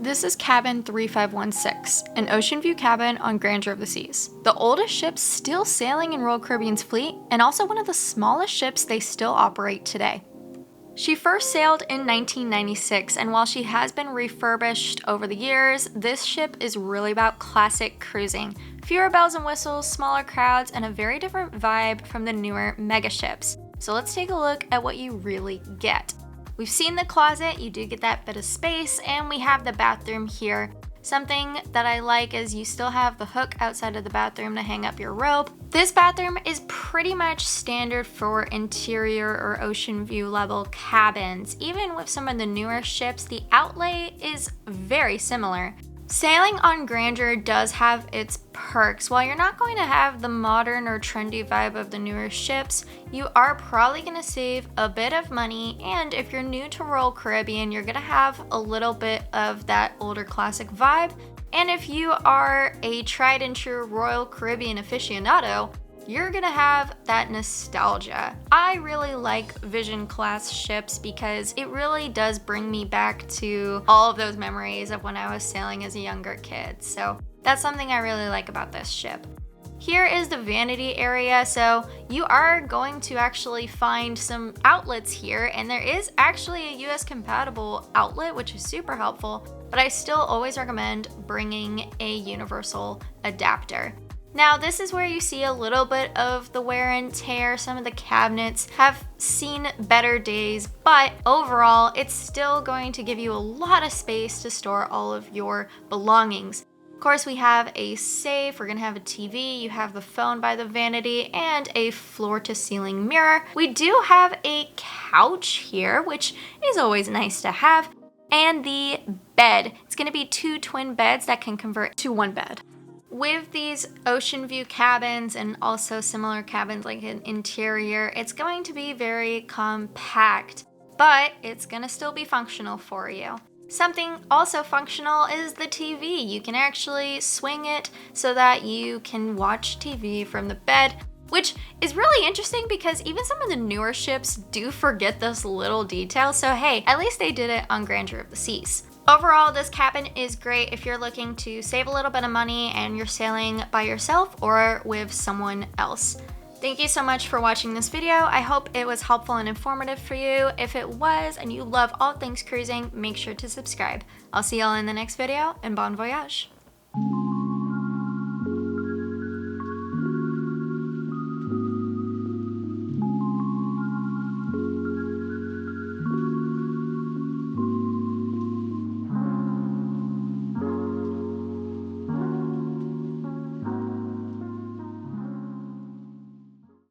This is cabin 3516, an Oceanview cabin on Grandeur of the Seas. The oldest ship still sailing in Royal Caribbean's fleet, and also one of the smallest ships they still operate today. She first sailed in 1996, and while she has been refurbished over the years, this ship is really about classic cruising. Fewer bells and whistles, smaller crowds, and a very different vibe from the newer mega ships. So let's take a look at what you really get. We've seen the closet, you do get that bit of space, and we have the bathroom here. Something that I like is you still have the hook outside of the bathroom to hang up your robe. This bathroom is pretty much standard for interior or ocean view level cabins. Even with some of the newer ships, the outlay is very similar. Sailing on Grandeur does have its perks. While you're not going to have the modern or trendy vibe of the newer ships, you are probably going to save a bit of money, and if you're new to Royal Caribbean, you're going to have a little bit of that older classic vibe. And if you are a tried and true Royal Caribbean aficionado, you're gonna have that nostalgia. I really like Vision class ships because it really does bring me back to all of those memories of when I was sailing as a younger kid. So that's something I really like about this ship. Here is the vanity area, so you are going to actually find some outlets here, and there is actually a US compatible outlet, which is super helpful, but I still always recommend bringing a universal adapter. Now, this is where you see a little bit of the wear and tear. Some of the cabinets have seen better days, but overall, it's still going to give you a lot of space to store all of your belongings. Of course, we have a safe, we're gonna have a TV, you have the phone by the vanity, and a floor-to-ceiling mirror. We do have a couch here, which is always nice to have, and the bed. It's gonna be 2 twin beds that can convert to 1 bed. With these ocean view cabins and also similar cabins like an interior, it's going to be very compact, but it's gonna still be functional for you. Something also functional is the TV. You can actually swing it so that you can watch TV from the bed, which is really interesting because even some of the newer ships do forget this little detail. So hey, at least they did it on Grandeur of the Seas. Overall, this cabin is great if you're looking to save a little bit of money and you're sailing by yourself or with someone else. Thank you so much for watching this video. I hope it was helpful and informative for you. If it was and you love all things cruising, make sure to subscribe. I'll see y'all in the next video, and bon voyage.